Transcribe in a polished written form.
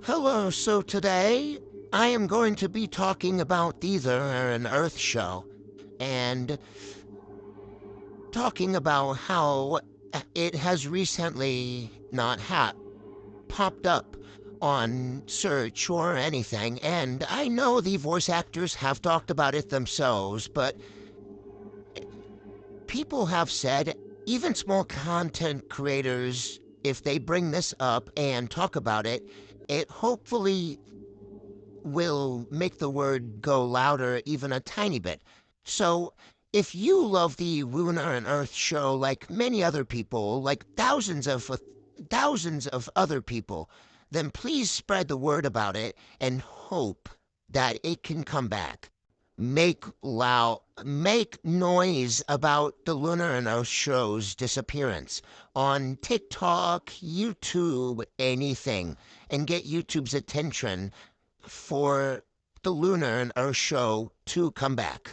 Hello, so today I am going to be talking about the Lunar and Earth show and talking about how it has recently not popped up on search or anything. And I know the voice actors have talked about it themselves, but people have said even small content creators, if they bring this up and talk about it, it hopefully will make the word go louder even a tiny bit. So, if you love the Lunar and Earth show like many other people, like thousands of other people, then please spread the word about it and hope that it can come back. Make noise about the Lunar and Earth show's disappearance on TikTok, YouTube, anything, and get YouTube's attention for the Lunar and Earth show to come back.